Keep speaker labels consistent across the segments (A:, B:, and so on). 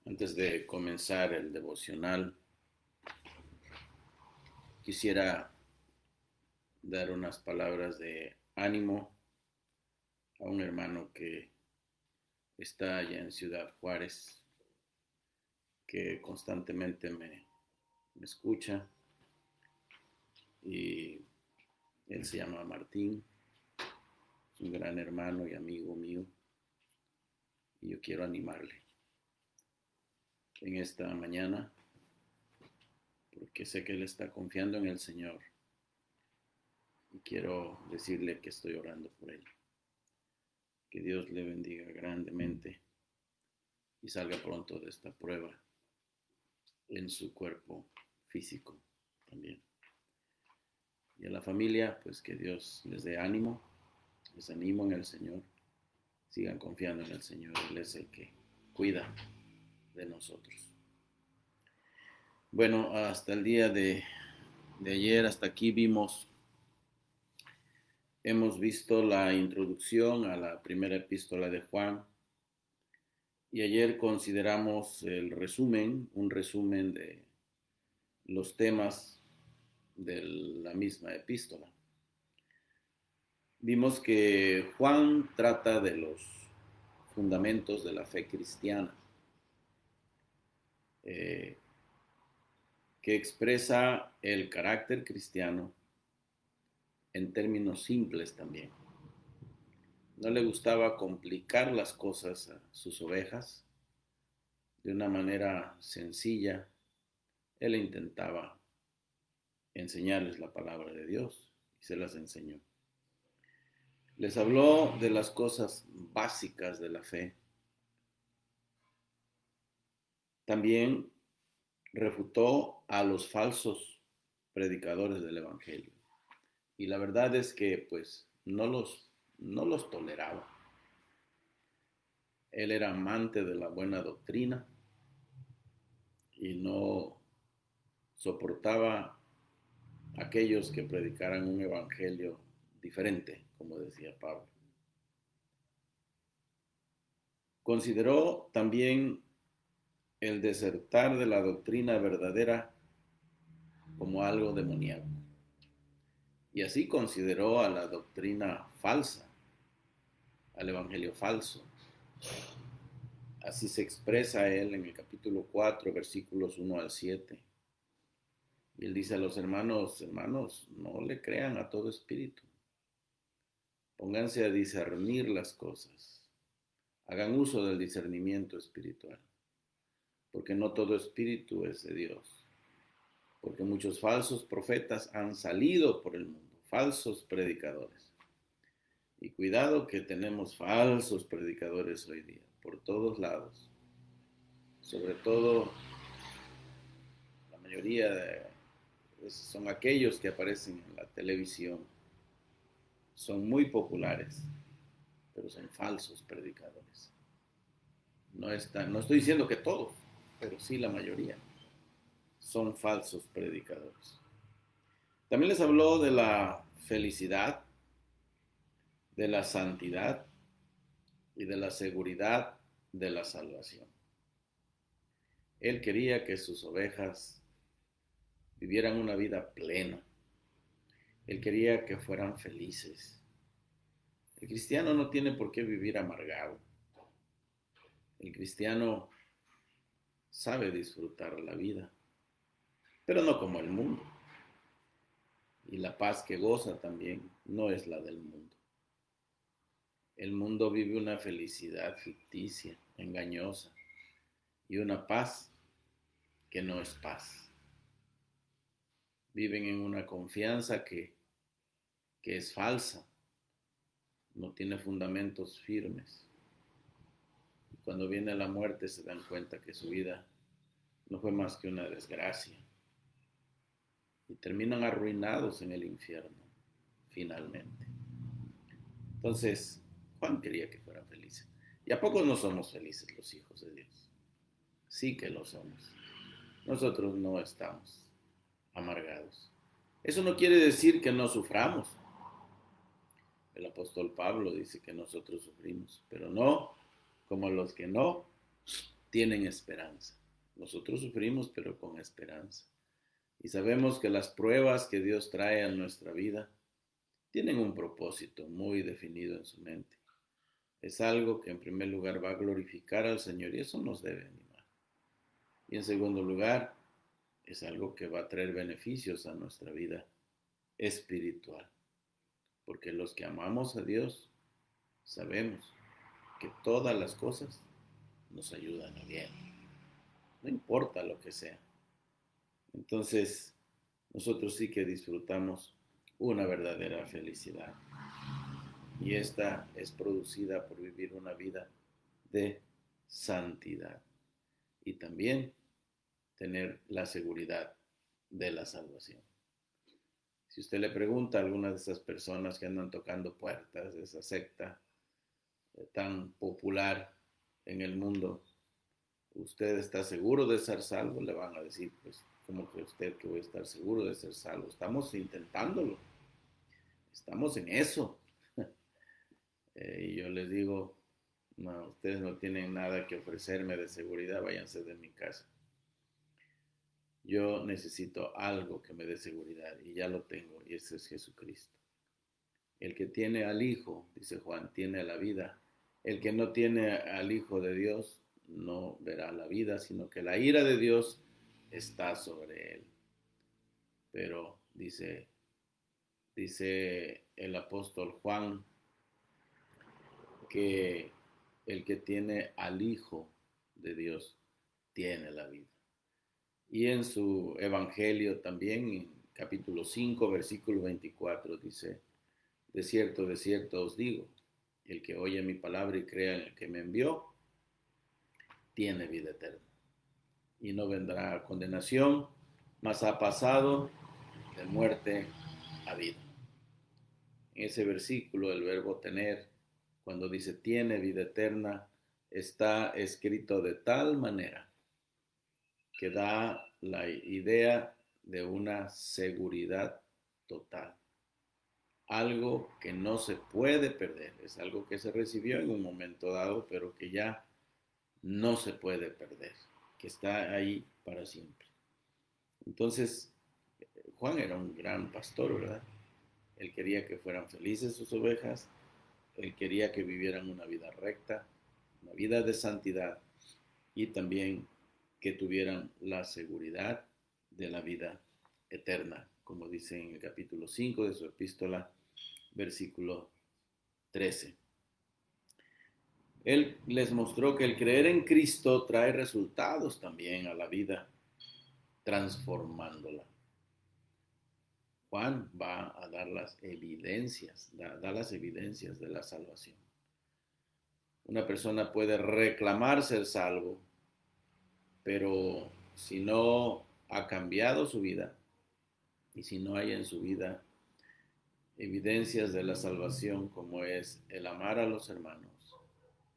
A: Antes de comenzar el devocional, quisiera dar unas palabras de ánimo a un hermano que está allá en Ciudad Juárez, que constantemente me escucha, y él se llama Martín, es un gran hermano y amigo mío, y yo quiero animarle en esta mañana, porque sé que él está confiando en el Señor, y quiero decirle que estoy orando por él. Que Dios le bendiga grandemente y salga pronto de esta prueba en su cuerpo físico también. Y a la familia, pues que Dios les dé ánimo, les animo en el Señor, sigan confiando en el Señor, Él es el que cuida de nosotros. Bueno, hasta el día de ayer, hasta aquí hemos visto la introducción a la primera epístola de Juan, y ayer consideramos un resumen de los temas de la misma epístola. Vimos que Juan trata de los fundamentos de la fe cristiana, que expresa el carácter cristiano en términos simples también. No le gustaba complicar las cosas a sus ovejas. De una manera sencilla, él intentaba enseñarles la palabra de Dios y se las enseñó. Les habló de las cosas básicas de la fe. También refutó a los falsos predicadores del evangelio. Y la verdad es que pues no los toleraba. Él era amante de la buena doctrina y no soportaba aquellos que predicaran un evangelio diferente, como decía Pablo. Consideró también el desertar de la doctrina verdadera como algo demoníaco. Y así consideró a la doctrina falsa al evangelio falso. Así se expresa él en el capítulo 4, versículos 1 al 7. Y él dice a los hermanos, no le crean a todo espíritu. Pónganse a discernir las cosas. Hagan uso del discernimiento espiritual. Porque no todo espíritu es de Dios. Porque muchos falsos profetas han salido por el mundo, falsos predicadores. Y cuidado que tenemos falsos predicadores hoy día, por todos lados. Sobre todo, la mayoría son aquellos que aparecen en la televisión. Son muy populares, pero son falsos predicadores. No estoy diciendo que todos, pero sí la mayoría son falsos predicadores. También les habló de la felicidad, de la santidad y de la seguridad de la salvación. Él quería que sus ovejas vivieran una vida plena. Él quería que fueran felices. El cristiano no tiene por qué vivir amargado. El cristiano sabe disfrutar la vida, pero no como el mundo. Y la paz que goza también no es la del mundo. El mundo vive una felicidad ficticia, engañosa, y una paz que no es paz. Viven en una confianza que es falsa, no tiene fundamentos firmes. Y cuando viene la muerte se dan cuenta que su vida no fue más que una desgracia. Y terminan arruinados en el infierno, finalmente. Entonces, Juan quería que fueran felices. ¿Y a poco no somos felices los hijos de Dios? Sí que lo somos. Nosotros no estamos amargados. Eso no quiere decir que no suframos. El apóstol Pablo dice que nosotros sufrimos, pero no como los que no tienen esperanza. Nosotros sufrimos, pero con esperanza. Y sabemos que las pruebas que Dios trae a nuestra vida tienen un propósito muy definido en su mente. Es algo que en primer lugar va a glorificar al Señor y eso nos debe animar. Y en segundo lugar, es algo que va a traer beneficios a nuestra vida espiritual. Porque los que amamos a Dios sabemos que todas las cosas nos ayudan a bien. No importa lo que sea. Entonces, nosotros sí que disfrutamos una verdadera felicidad. Y esta es producida por vivir una vida de santidad. Y también tener la seguridad de la salvación. Si usted le pregunta a alguna de esas personas que andan tocando puertas de esa secta tan popular en el mundo, ¿usted está seguro de ser salvo? Le van a decir, pues, ¿cómo cree usted que voy a estar seguro de ser salvo? Estamos intentándolo. Estamos en eso. Y yo les digo, no, ustedes no tienen nada que ofrecerme de seguridad, váyanse de mi casa. Yo necesito algo que me dé seguridad y ya lo tengo, y ese es Jesucristo. El que tiene al Hijo, dice Juan, tiene la vida. El que no tiene al Hijo de Dios no verá la vida, sino que la ira de Dios está sobre él. Pero dice el apóstol Juan que el que tiene al Hijo de Dios tiene la vida. Y en su evangelio también, en capítulo 5, versículo 24, dice, de cierto os digo, el que oye mi palabra y crea en el que me envió, tiene vida eterna. Y no vendrá a condenación, mas ha pasado de muerte a vida. En ese versículo el verbo tener, cuando dice tiene vida eterna, está escrito de tal manera que da la idea de una seguridad total. Algo que no se puede perder, es algo que se recibió en un momento dado, pero que ya no se puede perder, que está ahí para siempre. Entonces, Juan era un gran pastor, ¿verdad? Él quería que fueran felices sus ovejas, Él quería que vivieran una vida recta, una vida de santidad y también que tuvieran la seguridad de la vida eterna, como dice en el capítulo 5 de su epístola, versículo 13. Él les mostró que el creer en Cristo trae resultados también a la vida, transformándola. Juan va a dar las evidencias, da las evidencias de la salvación. Una persona puede reclamar ser salvo, pero si no ha cambiado su vida y si no hay en su vida evidencias de la salvación como es el amar a los hermanos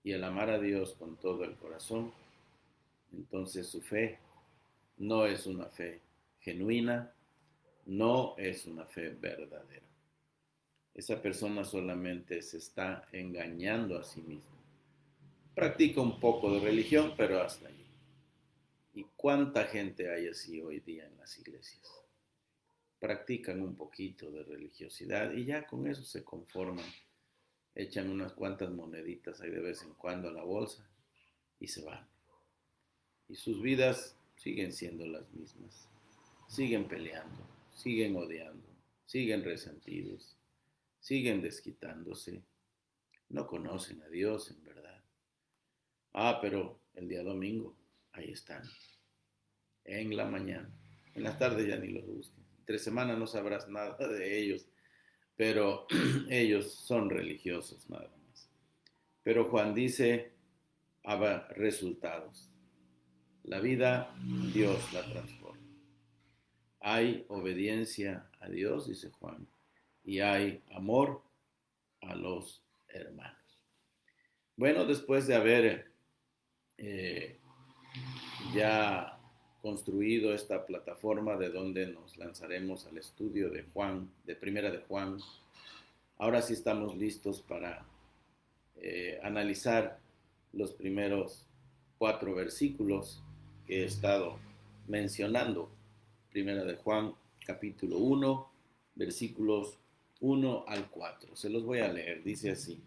A: y el amar a Dios con todo el corazón, entonces su fe no es una fe genuina, no es una fe verdadera. Esa persona solamente se está engañando a sí misma. Practica un poco de religión, pero hasta allí. ¿Y cuánta gente hay así hoy día en las iglesias? Practican un poquito de religiosidad y ya con eso se conforman. Echan unas cuantas moneditas ahí de vez en cuando a la bolsa y se van. Y sus vidas siguen siendo las mismas. Siguen peleando, siguen odiando, siguen resentidos, siguen desquitándose. No conocen a Dios en verdad. Pero el día domingo, ahí están, en la mañana. En las tardes ya ni los busques. Entre semana no sabrás nada de ellos, pero ellos son religiosos nada más. Pero Juan dice, habrá resultados. La vida, Dios la transforma. Hay obediencia a Dios, dice Juan, y hay amor a los hermanos. Bueno, después de haber eh, ya construido esta plataforma de donde nos lanzaremos al estudio de Juan, de Primera de Juan, ahora sí estamos listos para analizar los primeros 4 versículos que he estado mencionando. Primera de Juan, capítulo 1, versículos 1 al 4. Se los voy a leer. Dice así,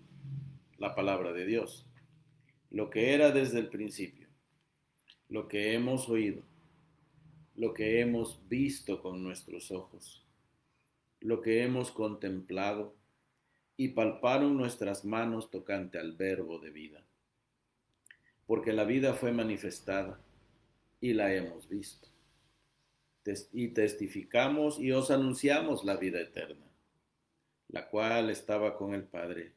A: la palabra de Dios. Lo que era desde el principio, lo que hemos oído, lo que hemos visto con nuestros ojos, lo que hemos contemplado y palparon nuestras manos tocante al verbo de vida. Porque la vida fue manifestada y la hemos visto. Y testificamos y os anunciamos la vida eterna, la cual estaba con el Padre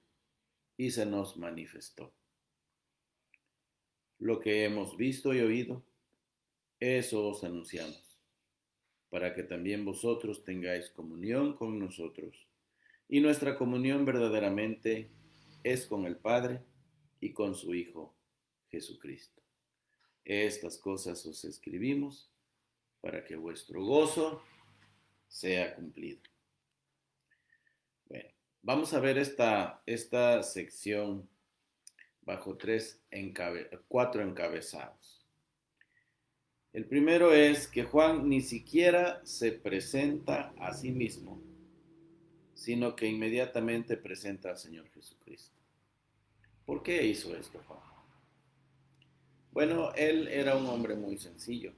A: y se nos manifestó. Lo que hemos visto y oído, eso os anunciamos, para que también vosotros tengáis comunión con nosotros. Y nuestra comunión verdaderamente es con el Padre y con su Hijo Jesucristo. Estas cosas os escribimos para que vuestro gozo sea cumplido. Bueno, vamos a ver esta sección bajo 4 encabezados. El primero es que Juan ni siquiera se presenta a sí mismo, sino que inmediatamente presenta al Señor Jesucristo. ¿Por qué hizo esto Juan? Bueno, él era un hombre muy sencillo.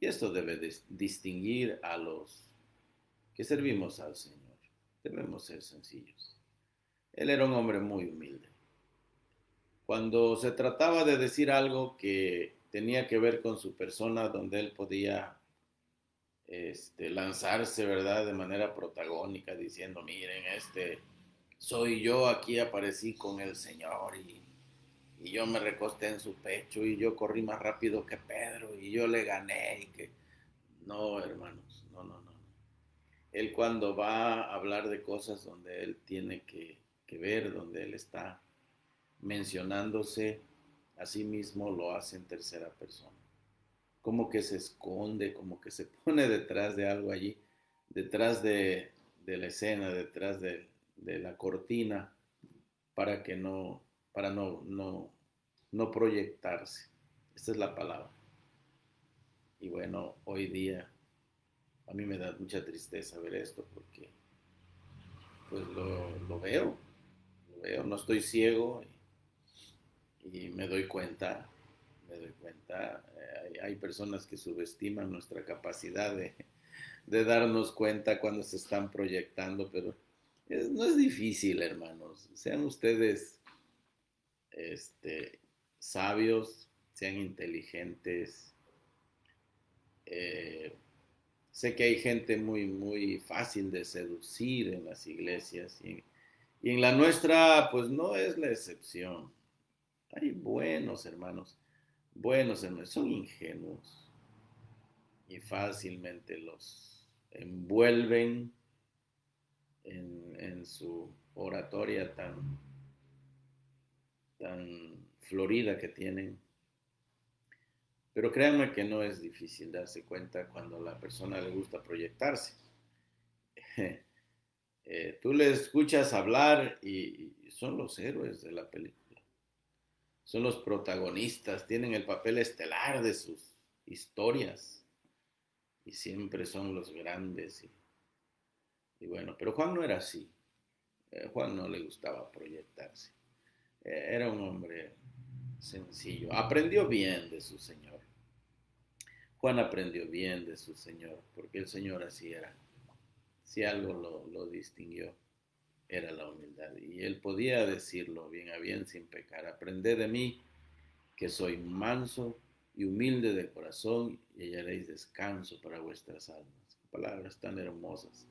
A: Y esto debe distinguir a los que servimos al Señor. Debemos ser sencillos. Él era un hombre muy humilde. Cuando se trataba de decir algo que tenía que ver con su persona, donde él podía lanzarse, ¿verdad?, de manera protagónica, diciendo, miren, soy yo, aquí aparecí con el Señor y yo me recosté en su pecho y yo corrí más rápido que Pedro y yo le gané y que... No, hermanos, no. Él cuando va a hablar de cosas donde él tiene que ver, donde él está mencionándose a sí mismo, lo hace en tercera persona. Como que se esconde, como que se pone detrás de algo allí, detrás de la escena, detrás de la cortina, para no proyectarse. Esta es la palabra. Y bueno, hoy día a mí me da mucha tristeza ver esto porque pues lo veo veo, no estoy ciego y me doy cuenta, hay personas que subestiman nuestra capacidad de darnos cuenta cuando se están proyectando, pero no es difícil, hermanos. Sean ustedes este, sabios, sean inteligentes. Eh, Sé que hay gente muy, muy fácil de seducir en las iglesias y en la nuestra, pues no es la excepción. Hay buenos hermanos, son ingenuos y fácilmente los envuelven en su oratoria tan florida que tienen. Pero créanme que no es difícil darse cuenta cuando a la persona le gusta proyectarse. Tú les escuchas hablar y son los héroes de la película. Son los protagonistas, tienen el papel estelar de sus historias y siempre son los grandes. Y bueno, pero Juan no era así. Juan no le gustaba proyectarse. Era un hombre sencillo. Aprendió bien de su Señor. Juan aprendió bien de su Señor, porque el Señor así era. Si algo lo distinguió, era la humildad. Y él podía decirlo bien a bien sin pecar. Aprended de mí, que soy manso y humilde de corazón, y hallaréis descanso para vuestras almas. Palabras tan hermosas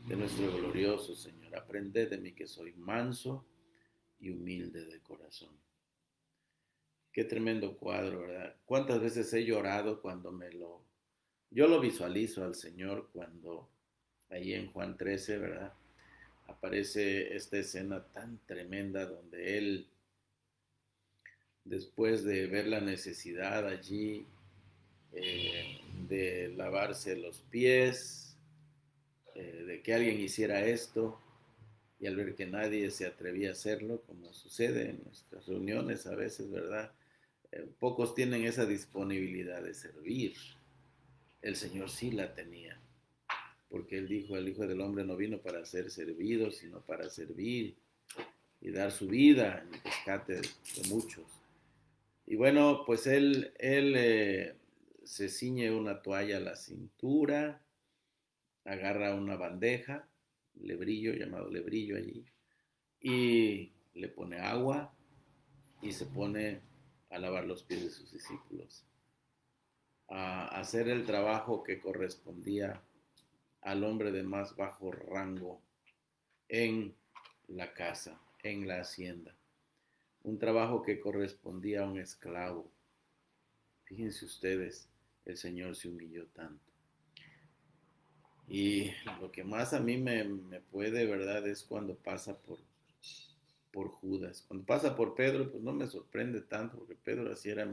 A: de nuestro glorioso Señor. Aprended de mí, que soy manso y humilde de corazón. Qué tremendo cuadro, ¿verdad? ¿Cuántas veces he llorado cuando yo lo visualizo al Señor cuando ahí en Juan 13, ¿verdad? Aparece esta escena tan tremenda donde él, después de ver la necesidad allí de lavarse los pies, de que alguien hiciera esto, y al ver que nadie se atrevía a hacerlo, como sucede en nuestras reuniones a veces, ¿verdad? Pocos tienen esa disponibilidad de servir. El Señor sí la tenía, porque Él dijo, el Hijo del Hombre no vino para ser servido, sino para servir y dar su vida en rescate de muchos. Y bueno, pues él se ciñe una toalla a la cintura, agarra una bandeja, lebrillo, llamado lebrillo allí, y le pone agua y se pone a lavar los pies de sus discípulos, a hacer el trabajo que correspondía al hombre de más bajo rango en la casa, en la hacienda. Un trabajo que correspondía a un esclavo. Fíjense ustedes, el Señor se humilló tanto. Y lo que más a mí me puede, ¿verdad? Es cuando pasa por Judas. Cuando pasa por Pedro, pues no me sorprende tanto, porque Pedro así era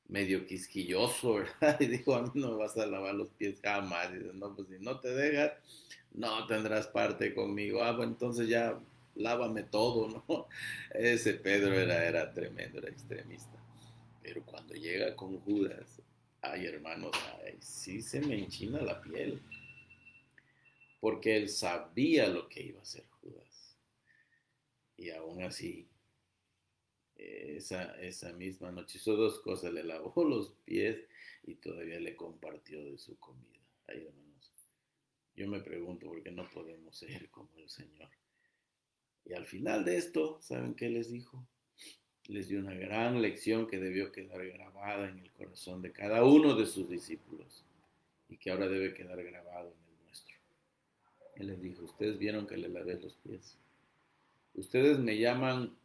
A: medio quisquilloso, ¿verdad? Y dijo, a mí no me vas a lavar los pies jamás. Y dice, no, pues si no te dejas, no tendrás parte conmigo. Ah, bueno, entonces ya lávame todo, ¿no? Ese Pedro era tremendo, era extremista. Pero cuando llega con Judas, ay hermanos, ay, sí se me enchina la piel. Porque él sabía lo que iba a hacer Judas. Y aún así, esa misma noche hizo dos cosas, le lavó los pies y todavía le compartió de su comida. Ay, hermanos, yo me pregunto por qué no podemos ser como el Señor. Y al final de esto, ¿saben qué les dijo? Les dio una gran lección que debió quedar grabada en el corazón de cada uno de sus discípulos y que ahora debe quedar grabado en el nuestro. Él les dijo, ustedes vieron que le lavé los pies. Ustedes me llaman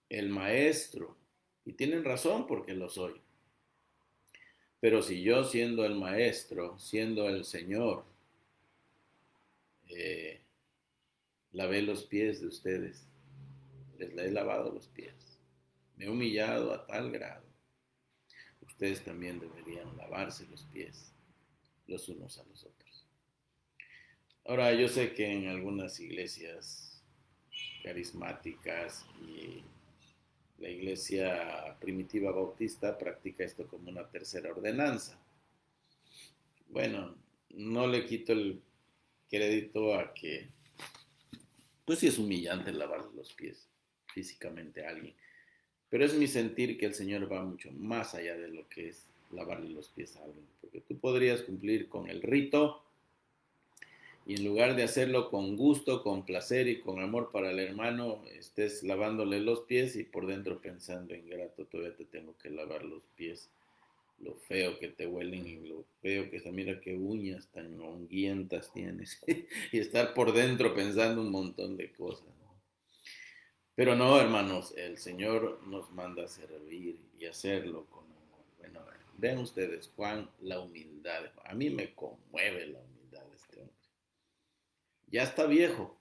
A: el maestro y tienen razón porque lo soy. Pero si yo siendo el maestro, siendo el Señor, eh, lavé los pies de ustedes, les he lavado los pies, me he humillado a tal grado, ustedes también deberían lavarse los pies los unos a los otros. Ahora, yo sé que en algunas iglesias carismáticas y la iglesia primitiva bautista practica esto como una tercera ordenanza. Bueno, no le quito el crédito a que Pues sí es humillante lavarle los pies físicamente a alguien. Pero es mi sentir que el Señor va mucho más allá de lo que es lavarle los pies a alguien. Porque tú podrías cumplir con el rito y en lugar de hacerlo con gusto, con placer y con amor para el hermano, estés lavándole los pies y por dentro pensando, ingrato, todavía te tengo que lavar los pies. Lo feo que te huelen y lo feo que se mira qué uñas tan honguientas tienes. Y estar por dentro pensando un montón de cosas. Pero no, hermanos, el Señor nos manda a servir y hacerlo con amor. Bueno, vean ustedes, Juan, la humildad. A mí me conmueve la humildad de este hombre. Ya está viejo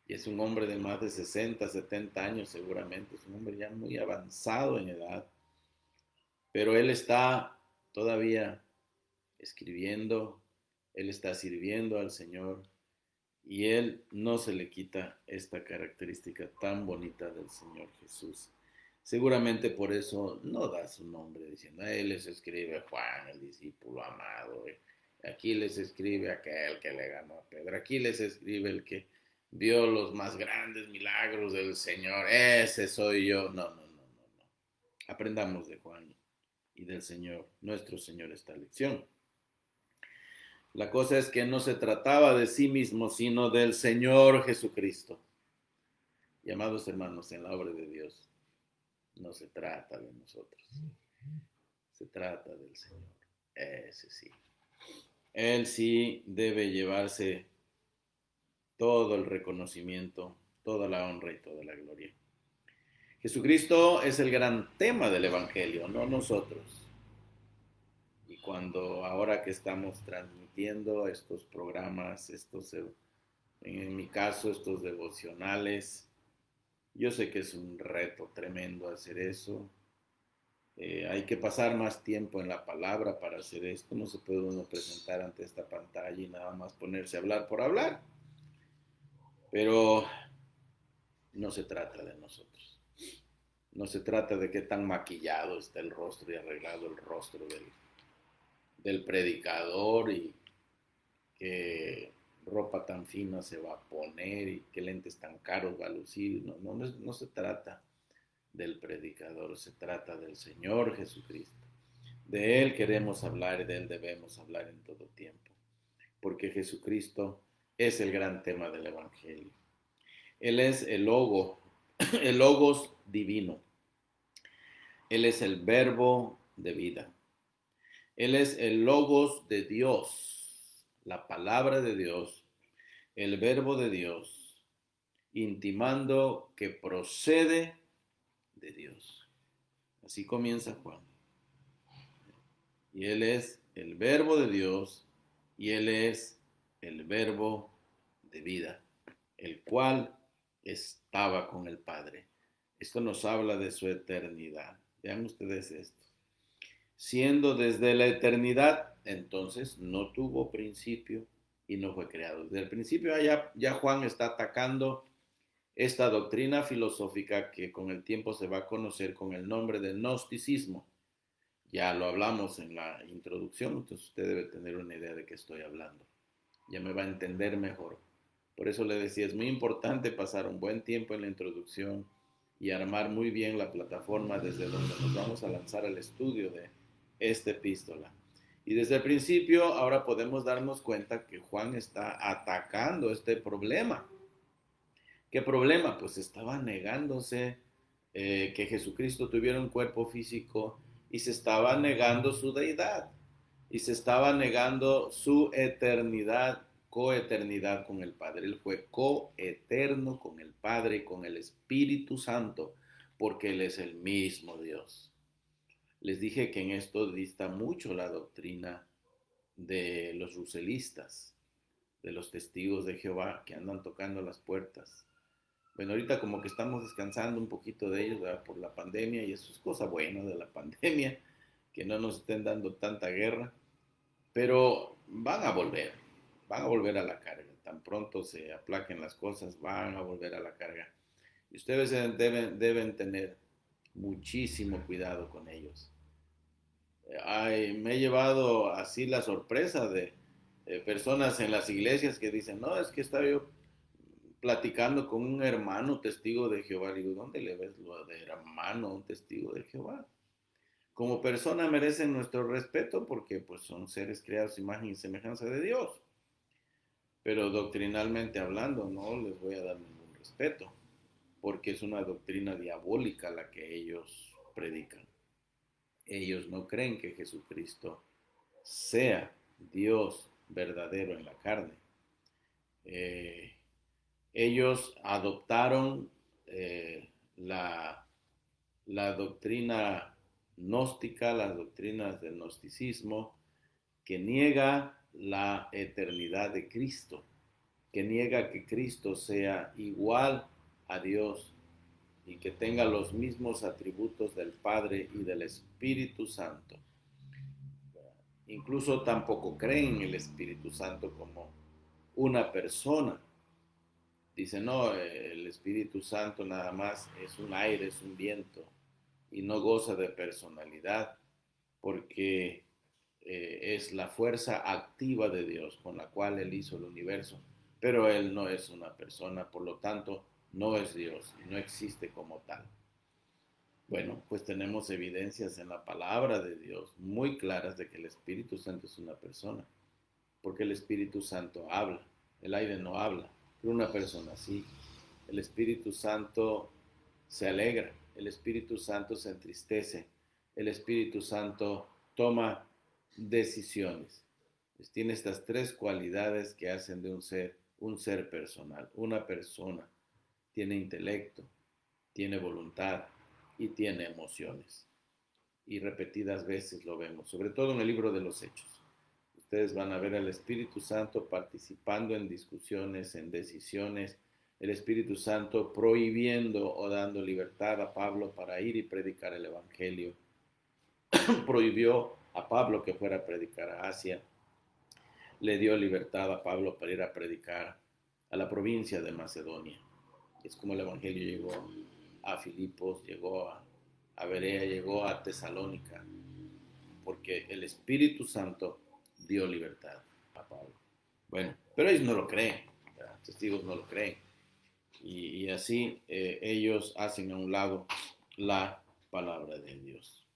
A: y es un hombre de más de 60, 70 años seguramente. Es un hombre ya muy avanzado en edad, pero él está todavía escribiendo, él está sirviendo al Señor y él no se le quita esta característica tan bonita del Señor Jesús. Seguramente por eso no da su nombre diciendo, a él les escribe Juan, el discípulo amado, aquí les escribe aquel que le ganó a Pedro, aquí les escribe el que vio los más grandes milagros del Señor, ese soy yo. No, no, no, no, no. Aprendamos de Juan y del Señor, nuestro Señor, esta lección. La cosa es que no se trataba de sí mismo, sino del Señor Jesucristo. Y amados hermanos, en la obra de Dios no se trata de nosotros, se trata del Señor. Ese sí. Él sí debe llevarse todo el reconocimiento, toda la honra y toda la gloria. Jesucristo es el gran tema del Evangelio, no nosotros. Y cuando ahora que estamos transmitiendo estos programas, en mi caso, estos devocionales, yo sé que es un reto tremendo hacer eso. Hay que pasar más tiempo en la palabra para hacer esto. No se puede uno presentar ante esta pantalla y nada más ponerse a hablar por hablar. Pero no se trata de nosotros. No se trata de qué tan maquillado está el rostro y arreglado el rostro del predicador y qué ropa tan fina se va a poner y qué lentes tan caros va a lucir. No, no, no se trata del predicador, se trata del Señor Jesucristo. De Él queremos hablar y de Él debemos hablar en todo tiempo, porque Jesucristo es el gran tema del Evangelio. Él es el logo, el logos divino. Él es el verbo de vida. Él es el logos de Dios, la palabra de Dios, el verbo de Dios, intimando que procede de Dios. Así comienza Juan. Y Él es el verbo de Dios y Él es el verbo de vida, el cual estaba con el Padre. Esto nos habla de su eternidad. Vean ustedes esto. Siendo desde la eternidad, entonces no tuvo principio y no fue creado. Desde el principio ya Juan está atacando esta doctrina filosófica que con el tiempo se va a conocer con el nombre de gnosticismo. Ya lo hablamos en la introducción, entonces usted debe tener una idea de qué estoy hablando. Ya me va a entender mejor. Por eso le decía, es muy importante pasar un buen tiempo en la introducción y armar muy bien la plataforma desde donde nos vamos a lanzar al estudio de esta epístola. Y desde el principio ahora podemos darnos cuenta que Juan está atacando este problema. ¿Qué problema? Pues estaba negándose que Jesucristo tuviera un cuerpo físico y se estaba negando su deidad y se estaba negando su eternidad, coeternidad con el Padre. Él fue coeterno con el Padre y con el Espíritu Santo porque Él es el mismo Dios. Les dije que en esto dista mucho la doctrina de los ruselistas, de los testigos de Jehová que andan tocando las puertas. Bueno, ahorita como que estamos descansando un poquito de ellos, ¿verdad? Por la pandemia, y eso es cosa buena de la pandemia, que no nos estén dando tanta guerra, pero van a volver a la carga. Tan pronto se aplaquen las cosas, van a volver a la carga. Y ustedes deben tener muchísimo cuidado con ellos. Me he llevado así la sorpresa de personas en las iglesias que dicen, no, es que estaba yo platicando con un hermano testigo de Jehová. Digo, ¿dónde le ves lo de hermano a un testigo de Jehová? Como persona merecen nuestro respeto porque pues son seres creados a imagen y semejanza de Dios. Pero doctrinalmente hablando no les voy a dar ningún respeto porque es una doctrina diabólica la que ellos predican. Ellos no creen que Jesucristo sea Dios verdadero en la carne. Eh, Ellos adoptaron la doctrina gnóstica, las doctrinas del gnosticismo, que niega la eternidad de Cristo, que niega que Cristo sea igual a Dios y que tenga los mismos atributos del Padre y del Espíritu Santo. Incluso tampoco creen en el Espíritu Santo como una persona. Dice, no, el Espíritu Santo nada más es un aire, es un viento y no goza de personalidad porque es la fuerza activa de Dios con la cual Él hizo el universo, pero Él no es una persona, por lo tanto no es Dios y no existe como tal. Bueno, pues tenemos evidencias en la palabra de Dios muy claras de que el Espíritu Santo es una persona, porque el Espíritu Santo habla, el aire no habla, pero una persona sí. El Espíritu Santo se alegra, el Espíritu Santo se entristece, el Espíritu Santo toma decisiones. Pues tiene estas tres cualidades que hacen de un ser personal. Una persona tiene intelecto, tiene voluntad y tiene emociones. Y repetidas veces lo vemos, sobre todo en el libro de los Hechos. Ustedes van a ver al Espíritu Santo participando en discusiones, en decisiones, el Espíritu Santo prohibiendo o dando libertad a Pablo para ir y predicar el Evangelio. Prohibió a Pablo que fuera a predicar a Asia. Le dio libertad a Pablo para ir a predicar a la provincia de Macedonia. Es como el Evangelio llegó a Filipos, llegó a Berea, llegó a Tesalónica, porque el Espíritu Santo dio libertad a Pablo. Bueno, pero ellos no lo creen, ¿verdad? Testigos no lo creen. Y así ellos hacen a un lado la palabra de Dios.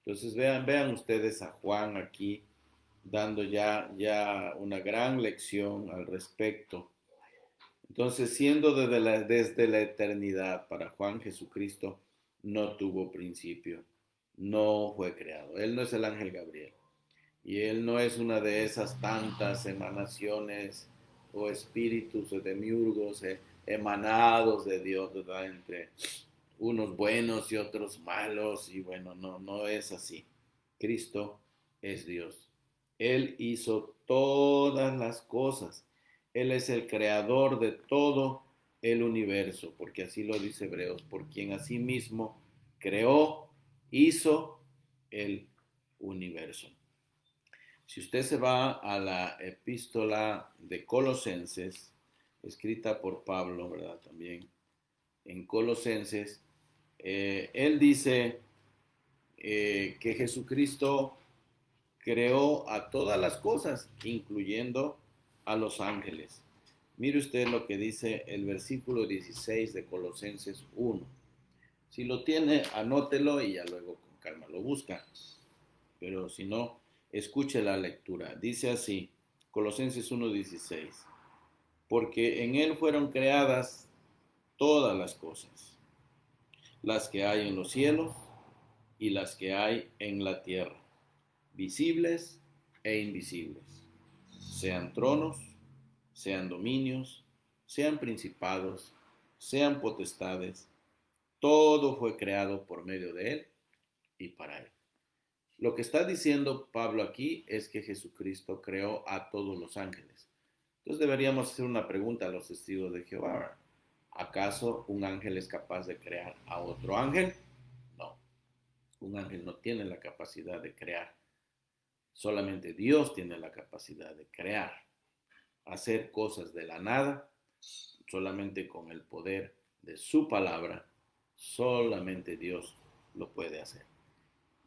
A: Entonces vean ustedes a Juan aquí dando ya una gran lección al respecto. Entonces, siendo desde la eternidad, para Juan, Jesucristo no tuvo principio, no fue creado. Él no es el ángel Gabriel y él no es una de esas tantas emanaciones o espíritus o demiurgos emanados de Dios, ¿verdad? Entre unos buenos y otros malos, y bueno, no es así. Cristo es Dios. Él hizo todas las cosas. Él es el creador de todo el universo, porque así lo dice Hebreos, por quien asimismo creó, hizo el universo. Si usted se va a la epístola de Colosenses, escrita por Pablo, ¿verdad? También en Colosenses, él dice que Jesucristo creó a todas las cosas, incluyendo a los ángeles. Mire usted lo que dice el versículo 16 de Colosenses 1. Si lo tiene, anótelo y ya luego con calma lo busca. Pero si no, escuche la lectura. Dice así, Colosenses 1:16. Porque en él fueron creadas todas las cosas, las que hay en los cielos y las que hay en la tierra, visibles e invisibles, sean tronos, sean dominios, sean principados, sean potestades, todo fue creado por medio de él y para él. Lo que está diciendo Pablo aquí es que Jesucristo creó a todos los ángeles. Entonces deberíamos hacer una pregunta a los testigos de Jehová. ¿Acaso un ángel es capaz de crear a otro ángel? No. Un ángel no tiene la capacidad de crear. Solamente Dios tiene la capacidad de crear, hacer cosas de la nada, solamente con el poder de su palabra. Solamente Dios lo puede hacer.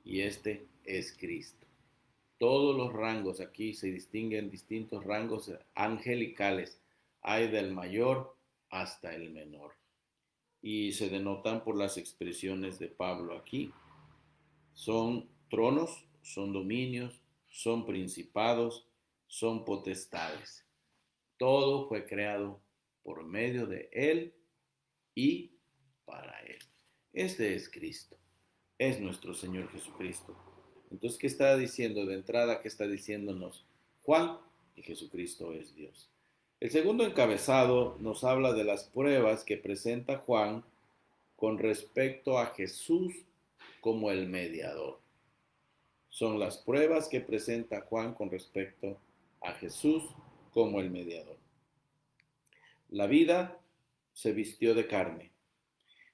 A: Y este es Cristo. Todos los rangos aquí se distinguen distintos rangos angelicales. Hay del mayor hasta el menor. Y se denotan por las expresiones de Pablo aquí. Son tronos, son dominios, son principados, son potestades. Todo fue creado por medio de Él y para Él. Este es Cristo, es nuestro Señor Jesucristo. Entonces, ¿qué está diciendo de entrada? ¿Qué está diciéndonos Juan? Que Jesucristo es Dios. El segundo encabezado nos habla de las pruebas que presenta Juan con respecto a Jesús como el mediador. Son las pruebas que presenta Juan con respecto a Jesús como el mediador. La vida se vistió de carne,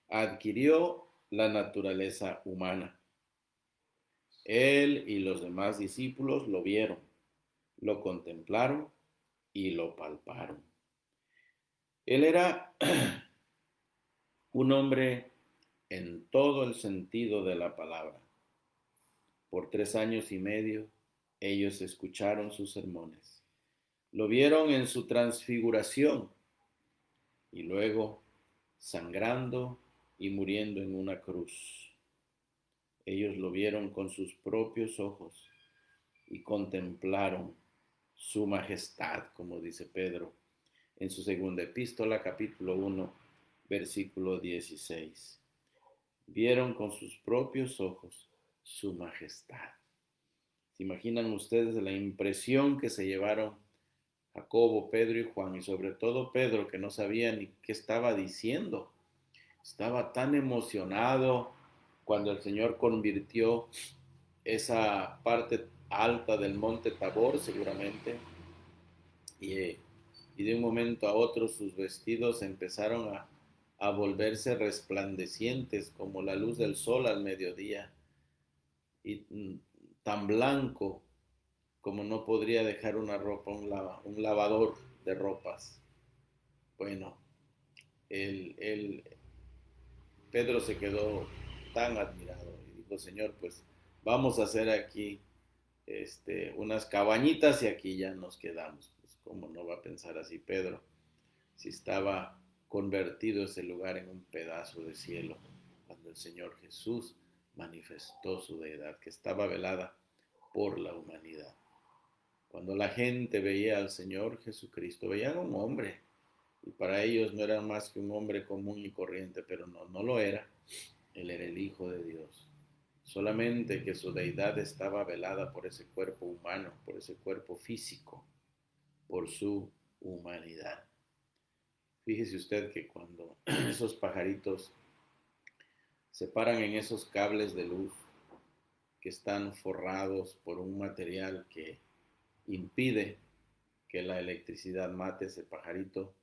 A: adquirió la naturaleza humana. Él y los demás discípulos lo vieron, lo contemplaron y lo palparon. Él era un hombre en todo el sentido de la palabra. Por 3 años y medio ellos escucharon sus sermones. Lo vieron en su transfiguración y luego sangrando y muriendo en una cruz. Ellos lo vieron con sus propios ojos y contemplaron su majestad, como dice Pedro en su segunda epístola, capítulo 1, versículo 16. Vieron con sus propios ojos su majestad. ¿Se imaginan ustedes la impresión que se llevaron Jacobo, Pedro y Juan, y sobre todo Pedro, que no sabía ni qué estaba diciendo? Estaba tan emocionado cuando el Señor convirtió esa parte alta del monte Tabor, seguramente, y de un momento a otro sus vestidos empezaron a volverse resplandecientes como la luz del sol al mediodía, y tan blanco como no podría dejar una ropa, un lavador de ropas. Bueno, Pedro se quedó tan admirado y dijo: Señor, pues vamos a hacer aquí unas cabañitas y aquí ya nos quedamos. Pues cómo no va a pensar así Pedro, si estaba convertido ese lugar en un pedazo de cielo, cuando el Señor Jesús manifestó su deidad, que estaba velada por la humanidad. Cuando la gente veía al Señor Jesucristo, veían a un hombre, y para ellos no era más que un hombre común y corriente, pero no lo era. Él era el Hijo de Dios. Solamente que su deidad estaba velada por ese cuerpo humano, por ese cuerpo físico, por su humanidad. Fíjese usted que cuando esos pajaritos se paran en esos cables de luz que están forrados por un material que impide que la electricidad mate ese pajarito,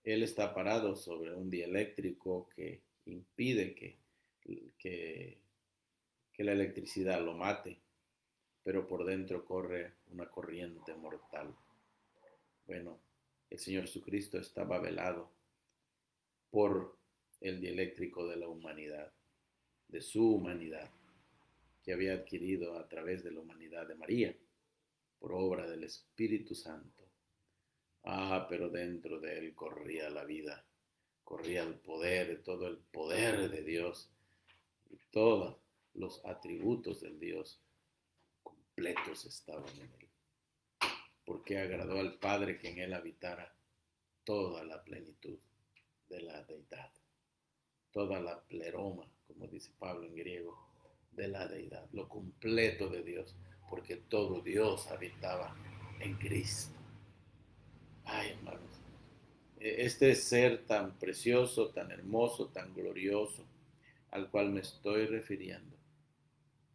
A: él está parado sobre un dieléctrico que impide que la electricidad lo mate, pero por dentro corre una corriente mortal. Bueno, el Señor Jesucristo estaba velado por el dieléctrico de la humanidad, de su humanidad, que había adquirido a través de la humanidad de María, por obra del Espíritu Santo. Pero dentro de él corría la vida, corría el poder, todo el poder de Dios y todos los atributos del Dios completos estaban en él, porque agradó al Padre que en él habitara toda la plenitud de la deidad, toda la pleroma, como dice Pablo en griego, de la deidad, lo completo de Dios, porque todo Dios habitaba en Cristo. Ay, hermanos, este ser tan precioso, tan hermoso, tan glorioso, al cual me estoy refiriendo,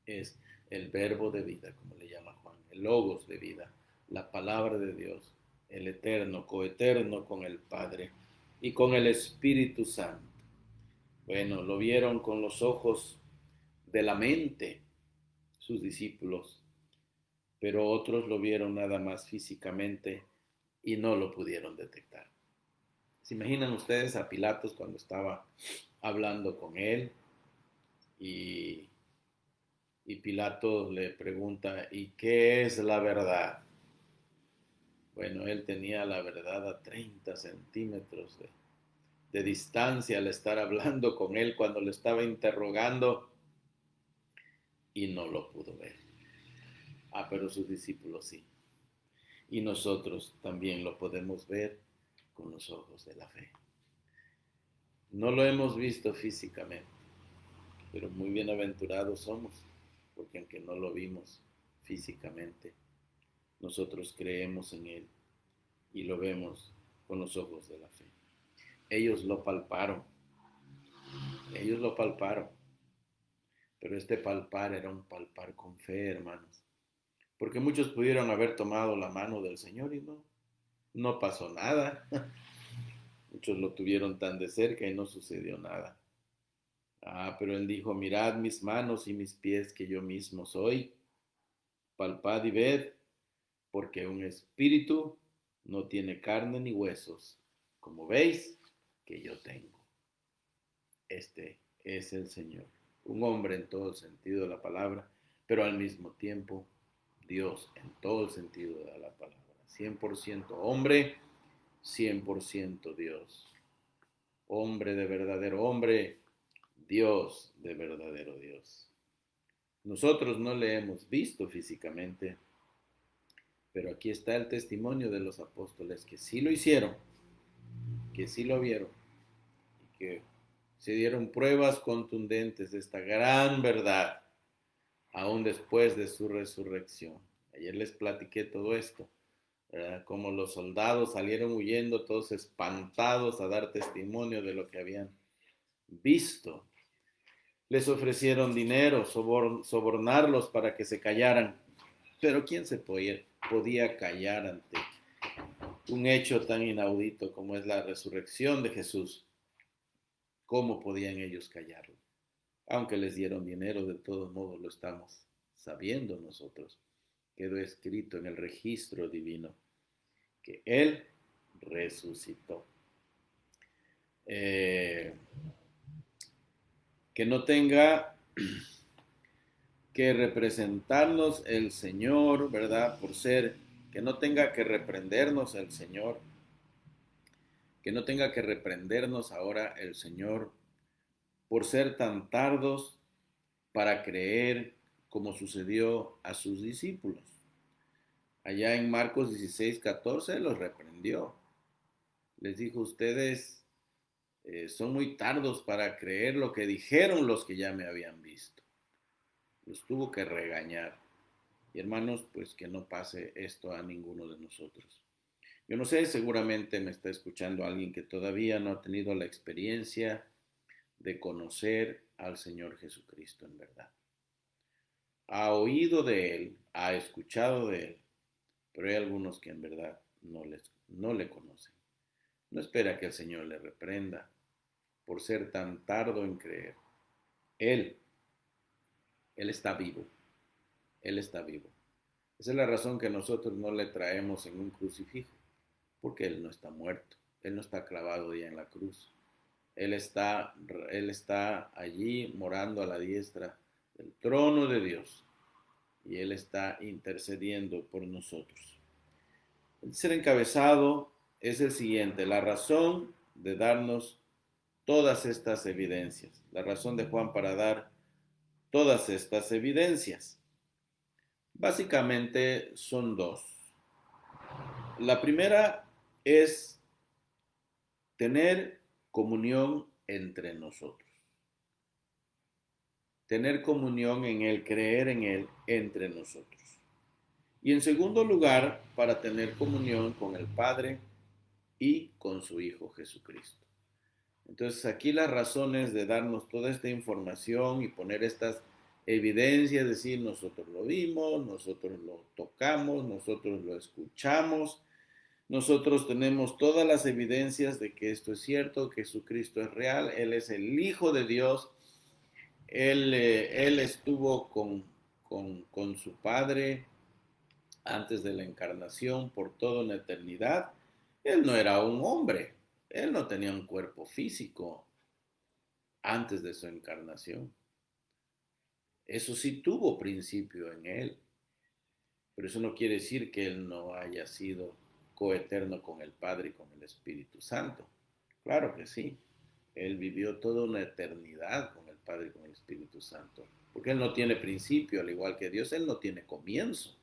A: es el verbo de vida, como le llama Juan, el logos de vida, la palabra de Dios, el eterno, coeterno con el Padre y con el Espíritu Santo. Bueno, lo vieron con los ojos de la mente sus discípulos, pero otros lo vieron nada más físicamente y no lo pudieron detectar. ¿Se imaginan ustedes a Pilatos cuando estaba hablando con él y Pilato le pregunta: ¿y qué es la verdad? Bueno, él tenía la verdad a 30 centímetros de distancia al estar hablando con él cuando le estaba interrogando y no lo pudo ver. Pero sus discípulos sí. Y nosotros también lo podemos ver con los ojos de la fe. No lo hemos visto físicamente, pero muy bienaventurados somos, porque aunque no lo vimos físicamente, nosotros creemos en Él y lo vemos con los ojos de la fe. Ellos lo palparon, pero este palpar era un palpar con fe, hermanos, porque muchos pudieron haber tomado la mano del Señor y no pasó nada. Muchos lo tuvieron tan de cerca y no sucedió nada. Pero él dijo, mirad mis manos y mis pies que yo mismo soy, palpad y ved, porque un espíritu no tiene carne ni huesos, como veis que yo tengo. Este es el Señor, un hombre en todo el sentido de la palabra, pero al mismo tiempo Dios en todo el sentido de la palabra. 100% hombre, 100% Dios. Hombre de verdadero hombre, Dios de verdadero Dios. Nosotros no le hemos visto físicamente, pero aquí está el testimonio de los apóstoles que sí lo hicieron, que sí lo vieron y que se dieron pruebas contundentes de esta gran verdad, aún después de su resurrección. Ayer les platiqué todo esto, ¿verdad? Como los soldados salieron huyendo todos espantados a dar testimonio de lo que habían visto. Les ofrecieron dinero, sobornarlos para que se callaran. Pero ¿quién se podía callar ante un hecho tan inaudito como es la resurrección de Jesús? ¿Cómo podían ellos callarlo? Aunque les dieron dinero, de todos modos lo estamos sabiendo nosotros. Quedó escrito en el registro divino que Él resucitó. Que no tenga que representarnos el Señor, ¿verdad? Que no tenga que reprendernos el Señor, que no tenga que reprendernos ahora el Señor por ser tan tardos para creer como sucedió a sus discípulos. Allá en Marcos 16:14 los reprendió. Les dijo, ustedes son muy tardos para creer lo que dijeron los que ya me habían visto. Los tuvo que regañar. Y hermanos, pues que no pase esto a ninguno de nosotros. Yo no sé, seguramente me está escuchando alguien que todavía no ha tenido la experiencia de conocer al Señor Jesucristo en verdad. Ha oído de Él, ha escuchado de Él, pero hay algunos que en verdad no le conocen. No espera que el Señor le reprenda por ser tan tardo en creer. Él está vivo. Él está vivo. Esa es la razón que nosotros no le traemos en un crucifijo, porque Él no está muerto. Él no está clavado ya en la cruz. Él está allí morando a la diestra del trono de Dios y Él está intercediendo por nosotros. El ser encabezado es el siguiente, la razón de darnos todas estas evidencias, la razón de Juan para dar todas estas evidencias. Básicamente son dos. La primera es tener comunión entre nosotros. Tener comunión en Él, creer en Él entre nosotros. Y en segundo lugar, para tener comunión con el Padre y con su Hijo Jesucristo. Entonces aquí las razones de darnos toda esta información y poner estas evidencias, decir nosotros lo vimos, nosotros lo tocamos, nosotros lo escuchamos, nosotros tenemos todas las evidencias de que esto es cierto, que Jesucristo es real, Él es el Hijo de Dios, Él estuvo con su Padre antes de la encarnación por toda una eternidad. Él no era un hombre, Él no tenía un cuerpo físico antes de su encarnación. Eso sí tuvo principio en Él, pero eso no quiere decir que Él no haya sido coeterno con el Padre y con el Espíritu Santo. Claro que sí. Él vivió toda una eternidad con el Padre y con el Espíritu Santo. Porque Él no tiene principio, al igual que Dios, Él no tiene comienzo.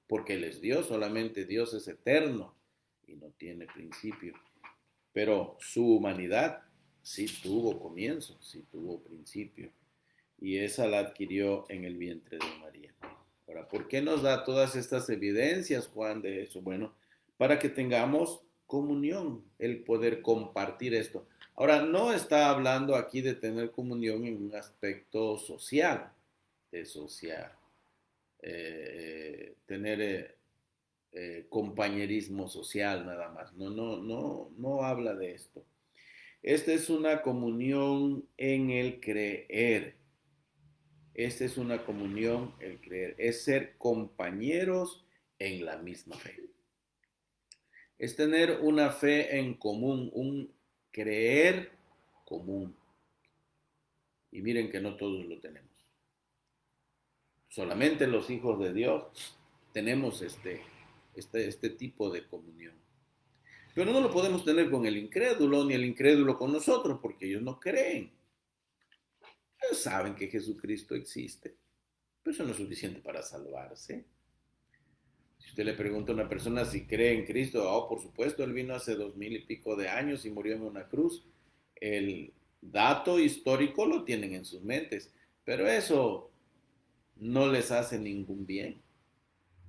A: Porque Él es Dios, solamente Dios es eterno y no tiene principio. Pero su humanidad sí tuvo comienzo, sí tuvo principio. Y esa la adquirió en el vientre de María. Ahora, ¿por qué nos da todas estas evidencias, Juan, de eso? Bueno, para que tengamos comunión, el poder compartir esto. Ahora, no está hablando aquí de tener comunión en un aspecto social, de social, tener compañerismo social nada más. No, no, no, no habla de esto. Esta es una comunión en el creer. Esta es una comunión, el creer. Es ser compañeros en la misma fe. Es tener una fe en común, un creer común. Y miren que no todos lo tenemos. Solamente los hijos de Dios tenemos este tipo de comunión. Pero no lo podemos tener con el incrédulo, ni el incrédulo con nosotros, porque ellos no creen. Ellos saben que Jesucristo existe, pero eso no es suficiente para salvarse. Si usted le pregunta a una persona si cree en Cristo, oh, por supuesto, Él vino hace 2000 y pico de años y murió en una cruz. El dato histórico lo tienen en sus mentes, pero eso no les hace ningún bien.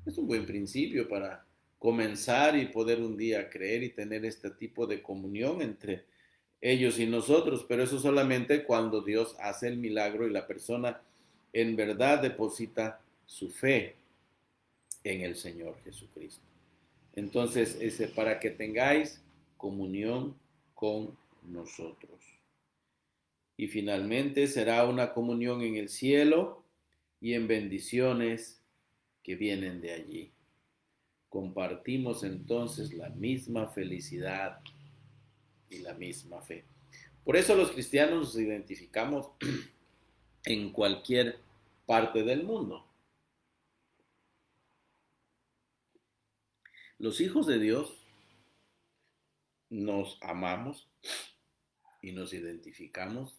A: Es un buen principio para comenzar y poder un día creer y tener este tipo de comunión entre ellos y nosotros, pero eso solamente cuando Dios hace el milagro y la persona en verdad deposita su fe en el Señor Jesucristo. Entonces, para que tengáis comunión con nosotros. Y finalmente será una comunión en el cielo y en bendiciones que vienen de allí. Compartimos entonces la misma felicidad y la misma fe. Por eso los cristianos nos identificamos en cualquier parte del mundo. Los hijos de Dios nos amamos y nos identificamos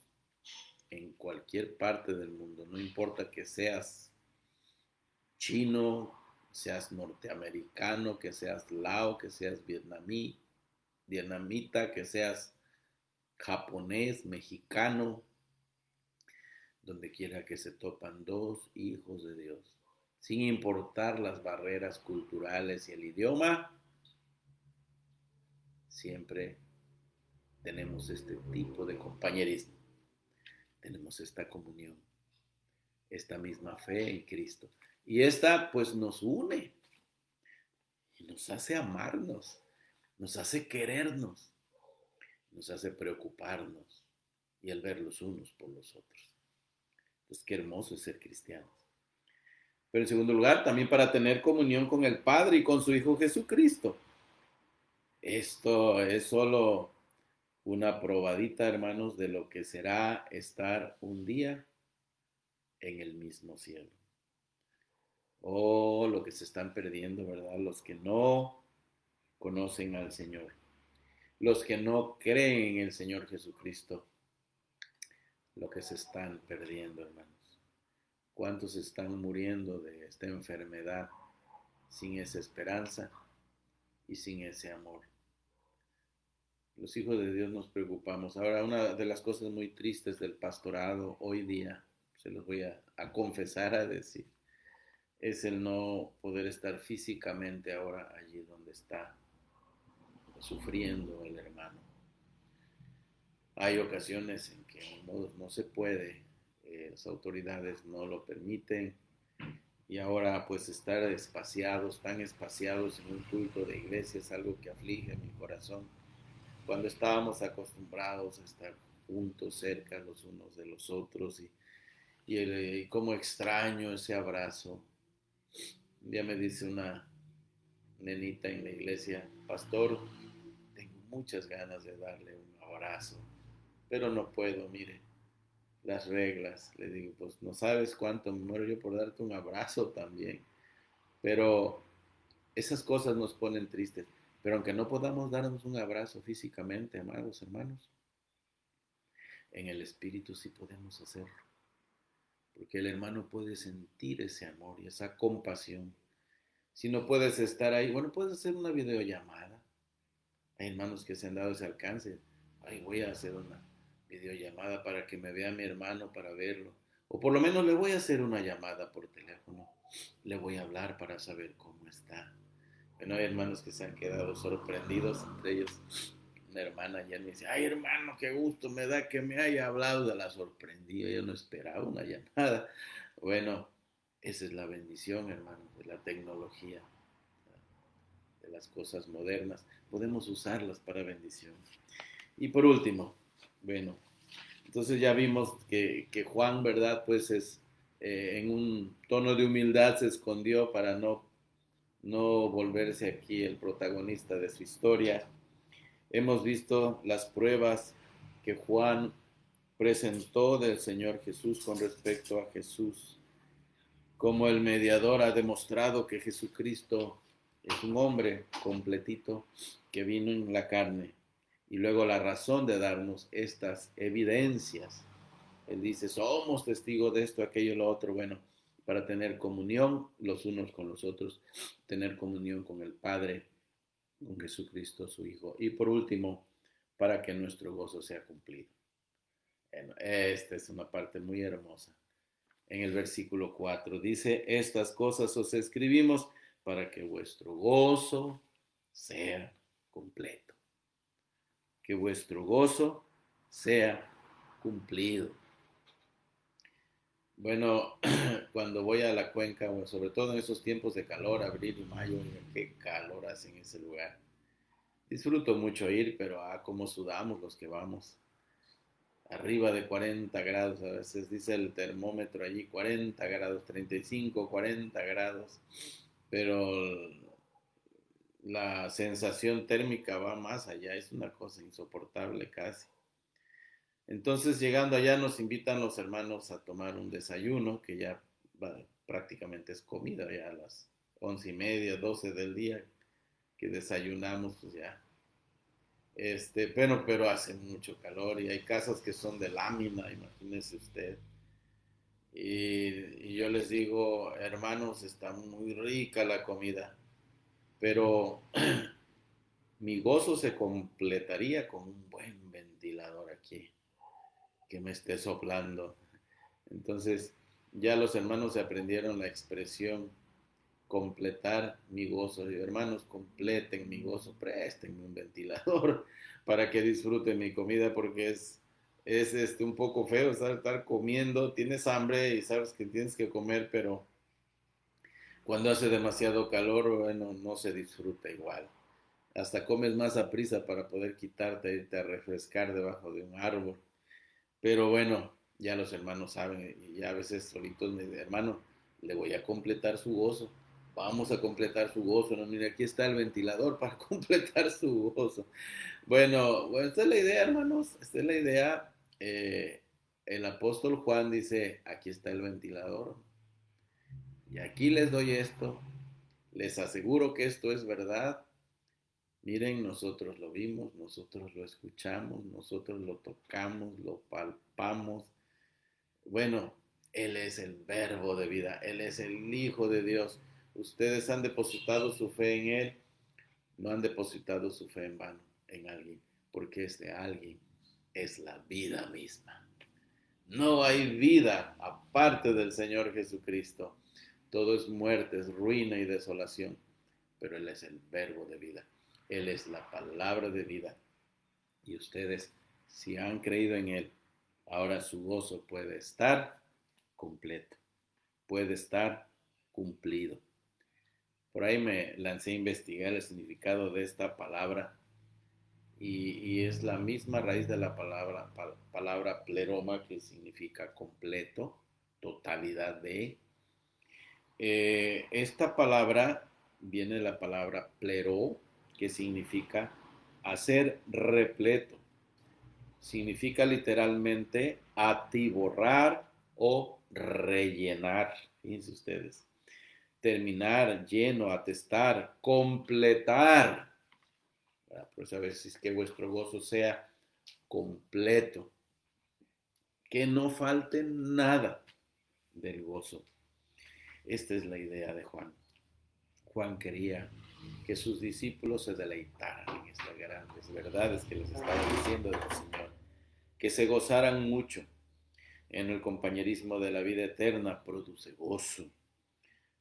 A: en cualquier parte del mundo. No importa que seas chino, seas norteamericano, que seas lao, que seas vietnamita, que seas japonés, mexicano, donde quiera que se topan dos hijos de Dios, sin importar las barreras culturales y el idioma, siempre tenemos este tipo de compañerismo, tenemos esta comunión, esta misma fe en Cristo. Y esta pues nos une y nos hace amarnos, nos hace querernos, nos hace preocuparnos y el ver los unos por los otros. Pues qué hermoso es ser cristianos. Pero en segundo lugar, también para tener comunión con el Padre y con su Hijo Jesucristo. Esto es solo una probadita, hermanos, de lo que será estar un día en el mismo cielo. Oh, lo que se están perdiendo, ¿verdad? Los que no conocen al Señor, los que no creen en el Señor Jesucristo, lo que se están perdiendo, hermanos. ¿Cuántos están muriendo de esta enfermedad sin esa esperanza y sin ese amor? Los hijos de Dios nos preocupamos. Ahora, una de las cosas muy tristes del pastorado hoy día, se los voy a confesar, a decir, es el no poder estar físicamente ahora allí donde está sufriendo el hermano. Hay ocasiones en que no se puede, las autoridades no lo permiten, y ahora pues estar espaciados, tan espaciados en un culto de iglesia es algo que aflige mi corazón. Cuando estábamos acostumbrados a estar juntos, cerca los unos de los otros, y cómo extraño ese abrazo. Un día me dice una nenita en la iglesia, pastor, tengo muchas ganas de darle un abrazo, pero no puedo, mire, las reglas. Le digo, pues no sabes cuánto me muero yo por darte un abrazo también, pero esas cosas nos ponen tristes. Pero aunque no podamos darnos un abrazo físicamente, amados hermanos, en el espíritu sí podemos hacerlo. Porque el hermano puede sentir ese amor y esa compasión. Si no puedes estar ahí, bueno, puedes hacer una videollamada. Hay hermanos que se han dado ese alcance. Ay, voy a hacer una videollamada para que me vea mi hermano, para verlo. O por lo menos le voy a hacer una llamada por teléfono. Le voy a hablar para saber cómo está. Bueno, hay hermanos que se han quedado sorprendidos, entre ellos una hermana ya me dice, ay hermano, qué gusto me da que me haya hablado, de la sorprendida, yo no esperaba una llamada. Bueno, esa es la bendición, hermano, de la tecnología, de las cosas modernas. Podemos usarlas para bendición. Y por último, bueno, entonces ya vimos que Juan, ¿verdad? Pues en un tono de humildad se escondió para no volverse aquí el protagonista de su historia. Hemos visto las pruebas que Juan presentó del Señor Jesús con respecto a Jesús. Como el mediador ha demostrado que Jesucristo es un hombre completito que vino en la carne. Y luego la razón de darnos estas evidencias. Él dice, somos testigos de esto, aquello, lo otro. Bueno, para tener comunión los unos con los otros, tener comunión con el Padre, con Jesucristo su Hijo. Y por último, para que nuestro gozo sea cumplido. Bueno, esta es una parte muy hermosa. En el versículo 4 dice, estas cosas os escribimos para que vuestro gozo sea completo. Que vuestro gozo sea cumplido. Bueno, cuando voy a la cuenca, bueno, sobre todo en esos tiempos de calor, abril y mayo, qué calor hace en ese lugar. Disfruto mucho ir, pero cómo sudamos los que vamos. Arriba de 40 grados, a veces dice el termómetro allí 40 grados, 35, 40 grados, pero la sensación térmica va más allá, es una cosa insoportable casi. Entonces llegando allá nos invitan los hermanos a tomar un desayuno, que ya prácticamente es comida, ya a las 11:30, 12 del día que desayunamos, pues ya pero hace mucho calor y hay casas que son de lámina, imagínese usted. Y yo les digo, hermanos, está muy rica la comida, pero mi gozo se completaría con un buen ventilador aquí que me esté soplando. Entonces, ya los hermanos se aprendieron la expresión completar mi gozo. Digo, hermanos, completen mi gozo, préstenme un ventilador para que disfruten mi comida, porque es un poco feo estar comiendo, tienes hambre y sabes que tienes que comer, pero cuando hace demasiado calor, bueno, no se disfruta igual. Hasta comes más a prisa para poder quitarte, irte a refrescar debajo de un árbol. Pero bueno, ya los hermanos saben, y ya a veces solitos me dicen, hermano, le voy a completar su gozo. Vamos a completar su gozo. No, mire, aquí está el ventilador para completar su gozo. Bueno, esta es la idea, hermanos. Esta es la idea. El apóstol Juan dice, aquí está el ventilador. Y aquí les doy esto. Les aseguro que esto es verdad. Miren, nosotros lo vimos, nosotros lo escuchamos, nosotros lo tocamos, lo palpamos. Bueno, Él es el verbo de vida, Él es el Hijo de Dios. Ustedes han depositado su fe en Él, no han depositado su fe en vano, en alguien, porque este alguien es la vida misma. No hay vida aparte del Señor Jesucristo. Todo es muerte, es ruina y desolación, pero Él es el verbo de vida. Él es la palabra de vida. Y ustedes, si han creído en Él, ahora su gozo puede estar completo, puede estar cumplido. Por ahí me lancé a investigar el significado de esta palabra y es la misma raíz de la palabra pleroma, que significa completo, totalidad de. Esta palabra viene de la palabra plero, que significa hacer repleto. Significa literalmente atiborrar o rellenar. Fíjense ustedes. Terminar, lleno, atestar, completar. Por eso a veces que vuestro gozo sea completo, que no falte nada del gozo. Esta es la idea de Juan. Juan quería que sus discípulos se deleitaran en estas grandes verdades que les estaba diciendo del Señor, que se gozaran mucho en el compañerismo de la vida eterna, produce gozo.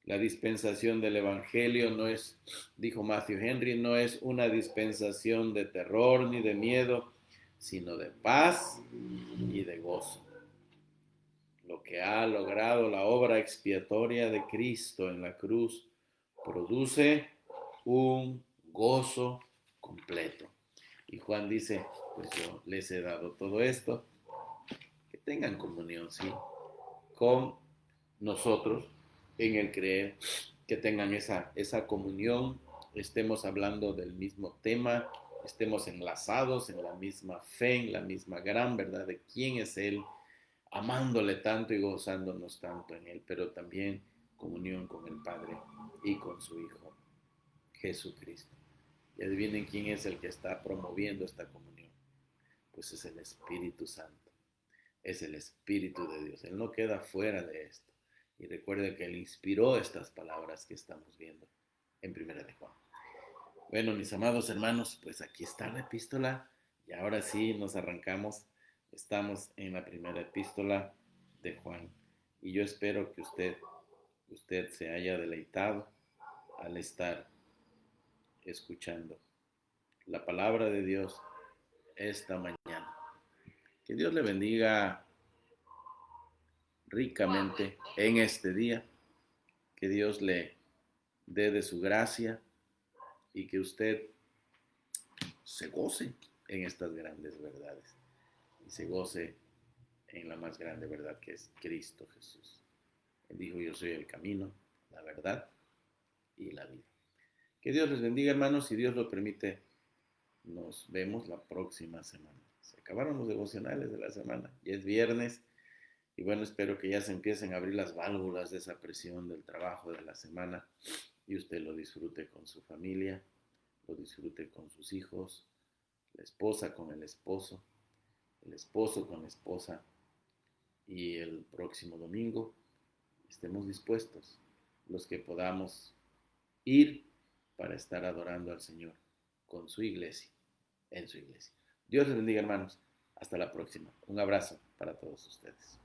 A: La dispensación del Evangelio no es, dijo Matthew Henry, no es una dispensación de terror ni de miedo, sino de paz y de gozo. Lo que ha logrado la obra expiatoria de Cristo en la cruz produce un gozo completo. Y Juan dice, pues yo les he dado todo esto, que tengan comunión, ¿sí? Con nosotros en el creer, que tengan esa comunión, estemos hablando del mismo tema, estemos enlazados en la misma fe, en la misma gran verdad de quién es Él, amándole tanto y gozándonos tanto en Él, pero también comunión con el Padre y con su Hijo, Jesucristo. Y adivinen quién es el que está promoviendo esta comunión. Pues es el Espíritu Santo, es el Espíritu de Dios. Él no queda fuera de esto. Y recuerde que Él inspiró estas palabras que estamos viendo en Primera de Juan. Bueno, mis amados hermanos, pues aquí está la epístola y ahora sí nos arrancamos. Estamos en la primera epístola de Juan y yo espero que usted se haya deleitado al estar escuchando la palabra de Dios esta mañana. Que Dios le bendiga ricamente en este día, que Dios le dé de su gracia y que usted se goce en estas grandes verdades y se goce en la más grande verdad que es Cristo Jesús. Él dijo, yo soy el camino, la verdad y la vida. Que Dios les bendiga, hermanos, si Dios lo permite, nos vemos la próxima semana. Se acabaron los devocionales de la semana, ya es viernes y bueno, espero que ya se empiecen a abrir las válvulas de esa presión del trabajo de la semana y usted lo disfrute con su familia, lo disfrute con sus hijos, la esposa con el esposo con la esposa y el próximo domingo estemos dispuestos los que podamos ir para estar adorando al Señor con su iglesia, en su iglesia. Dios les bendiga, hermanos. Hasta la próxima. Un abrazo para todos ustedes.